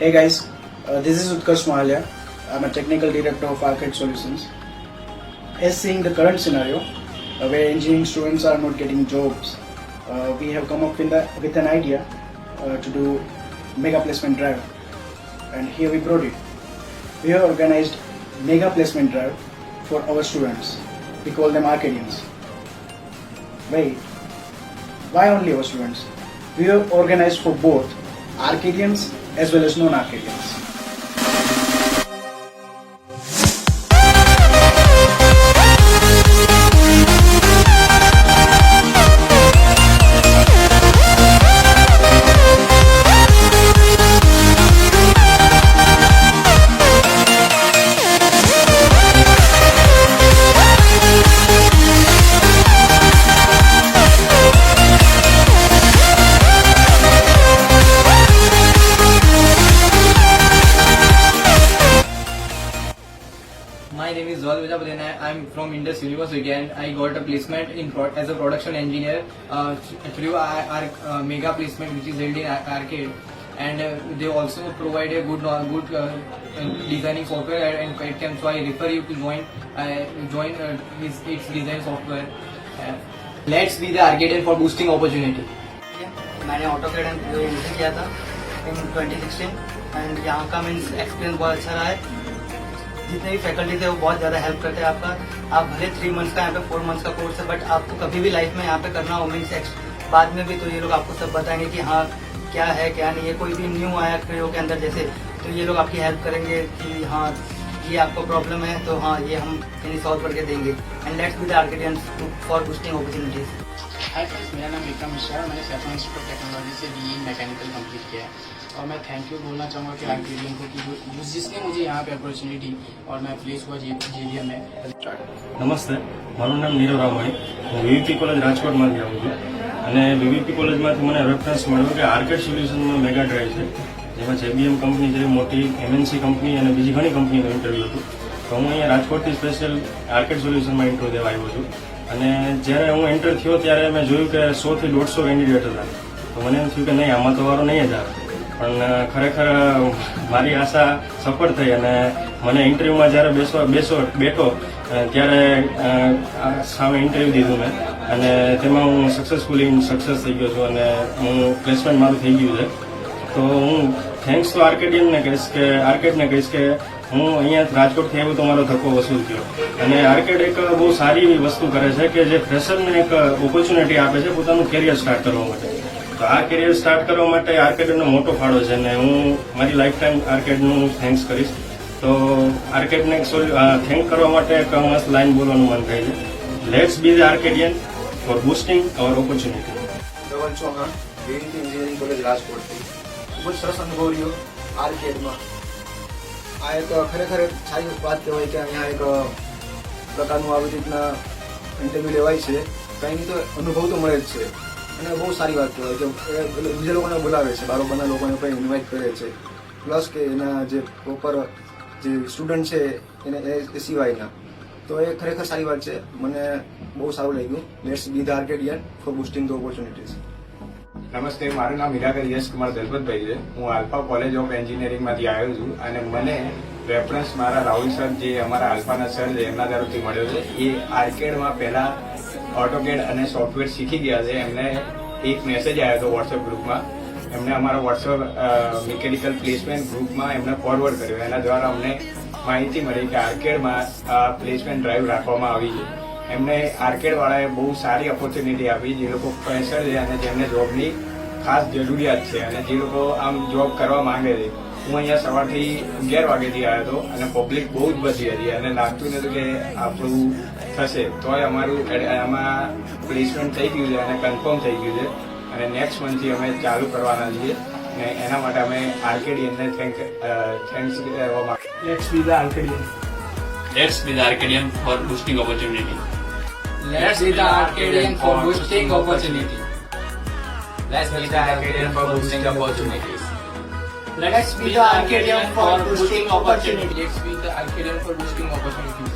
Hey guys, this is Utkarsh Mahalia. I'm a technical director of Arcade Solutions. As seeing the current scenario, where engineering students are not getting jobs, we have come up with an idea to do mega placement drive, and here we brought it. We have organized mega placement drive for our students. We call them Arcadians. Wait, why only our students? We have organized for both Arcadians as well as non-Arcadians. My name is Zal Vijapur and I'm from Indus University and I got a placement as a production engineer through our mega placement which is held in Arcade, and they also provide a good designing software and CAD/CAM, so I refer you to join its design software. Let's be the Arcadian for boosting opportunity. मैंने AutoCAD and Creo entry किया था इन 2016 and यहाँ का means experience बहुत अच्छा रहा है। जितने भी फैकल्टी थे वो बहुत ज़्यादा हेल्प करते हैं आपका। आप भले 3 मंथ्स का यहाँ पे 4 मंथ्स का कोर्स है, बट आपको कभी भी लाइफ में यहाँ पे करना हो मीन्स बाद में भी तो ये लोग आपको सब बताएंगे कि हाँ क्या है क्या नहीं है। कोई भी न्यू आया क्रियो के अंदर जैसे, तो ये लोग आपकी हेल्प करेंगे कि हाँ ये आपको प्रॉब्लम है तो हाँ ये हम यानी सॉल्व करके देंगे। And let's be the architects for boosting opportunities. Hi friends, मेरा नाम विक्रम मिश्रा है। मैंने सैफरन इंस्टीट्यूट ऑफ टेक्नोलॉजी से BE मैकेनिकल कंप्लीट किया है और मैं थैंक यू बोलना चाहूँगा कि आर्किडियन को कि जिसने मुझे यहाँ पे अपॉर्चुनिटी और मैं प्लेस हुआ JVM में। નમસ્તે, મારું નામ નીરવ રામાણી. હું VVP કોલેજ રાજકોટમાંથી આવું છું અને VVP કોલેજમાંથી મને રેફરન્સ મળ્યો કે આર્કેડ સોલ્યુશનનો મેગા ડ્રાઈવ છે, જેમાં JBM કંપની છે, મોટી MNC કંપની અને બીજી ઘણી કંપનીનું ઇન્ટરવ્યૂ હતું. તો હું અહીંયા રાજકોટથી સ્પેશિયલ આર્કેડ સોલ્યુશનમાં ઇન્ટરવ્યૂ દેવા આવ્યો છું. અને જ્યારે હું એન્ટર થયો ત્યારે મેં જોયું કે 100 થી 150 કેન્ડિડેટ હતા. તો મને એમ થયું કે નહીં, આમાં તો વારો નહીં જ આવે. પણ ખરેખર મારી આશા સફળ થઈ અને મને ઇન્ટરવ્યુમાં જ્યારે બેઠો ત્યારે સામે ઇન્ટરવ્યુ દીધું મેં અને તેમાં હું સક્સેસફુલી સક્સેસ થઈ ગયો છું અને હું પ્લેસમેન્ટ મારું થઈ ગયું છે. તો હું થેન્ક્સ ટુ આર્કેડને કહીશ કે હું અહીંયા રાજકોટથી આવ્યો તો મારો ધક્કો વસૂલ થયો. અને આર્કેડ એક બહુ સારી એવી વસ્તુ કરે છે કે જે ફ્રેશરને એક ઓપોર્ચ્યુનિટી આપે છે પોતાનું કેરિયર સ્ટાર્ટ કરવા માટે. તો આ કેરિયર સ્ટાર્ટ કરવા માટે આર્કેડનો મોટો ફાળો છે અને હું મારી લાઈફ ટાઈમ આર્કેડનું થેન્ક્સ કરીશ. તો આર્કેડને થેન્ક કરવા માટે એક મસ્ત લાઈન બોલવાનું મન થાય છે. Let's be the Arcadian for boosting our opportunity. Dhaval Chauhan, VVP engineering college રાજકોટથી. ખૂબ જ સરસ અનુભવ રહ્યો આર્કેડમાં. આ એક ખરેખર એક સારી વાત કહેવાય કે અહીંયા એક પ્રકારનું આવી રીતના ઇન્ટરવ્યૂ લેવાય છે, કંઈ નહીં તો અનુભવ તો મળે જ છે. અને બહુ સારી વાત કહેવાય કે બીજા લોકોને બોલાવે છે, બારોબારના લોકોને પણ ઇન્વાઇટ કરે છે, પ્લસ કે એના જે પ્રોપર જે સ્ટુડન્ટ છે એને એ સિવાયના. તો એ ખરેખર સારી વાત છે. મને બહુ સારું લાગ્યું. Let's be the Arcadian for boosting the opportunities. નમસ્તે, મારું નામ હીરાગર યશકુમાર દલપતભાઈ છે. હું આલ્ફા કોલેજ ઓફ એન્જિનિયરિંગમાંથી આવ્યો છું અને મને રેફરન્સ મારા રાહુલ સર જે અમારા આલ્ફાના સર છે એમના તરફથી મળ્યો છે. એ આર્કેડમાં પહેલા ઓટોકેડ અને સોફ્ટવેર શીખી ગયા છે. એમને એક મેસેજ આવ્યો હતો વોટ્સએપ ગ્રુપમાં. એમને અમારા વોટ્સએપ મિકેનિકલ પ્લેસમેન્ટ ગ્રુપમાં એમને ફોરવર્ડ કર્યો. એના દ્વારા અમને માહિતી મળી કે આર્કેડમાં પ્લેસમેન્ટ ડ્રાઈવ રાખવામાં આવી છે. એમને આર્કેડ વાળાએ બહુ સારી ઓપોર્ચ્યુનિટી આપી. જે લોકો ફ્રેશર છે અને જેમને જોબની ખાસ જરૂરિયાત છે અને જે લોકો આમ જોબ કરવા માંગે છે. હું અહીંયા સવારથી 11 વાગ્યાથી આવ્યો હતો અને પબ્લિક બહુ જ બધી હતી અને લાગતું નહોતું કે આપણું થશે. તોય અમારું આમાં પ્લેસમેન્ટ થઈ ગયું છે અને કન્ફર્મ થઈ ગયું છે અને નેક્સ્ટ મંથથી અમે ચાલુ કરવાના છીએ અને એના માટે અમે આર્કેડિયનને થેન્ક્સ કહેવા માંગીએ. Let's be the Arcadian. Let's be the Arcadian for boosting opportunity. Let's be the Arcadian for boosting opportunity. Let's be the Arcadian for boosting opportunities. Let's be the Arcadian for boosting opportunity. Let's be the Arcadian for boosting opportunities.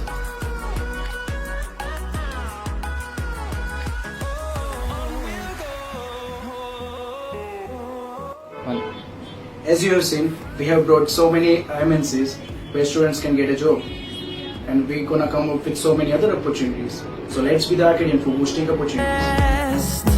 as you have seen, we have brought so many MNCs where students can get a job, and we're gonna come up with so many other opportunities. So let's be the Arcadian for boosting opportunities.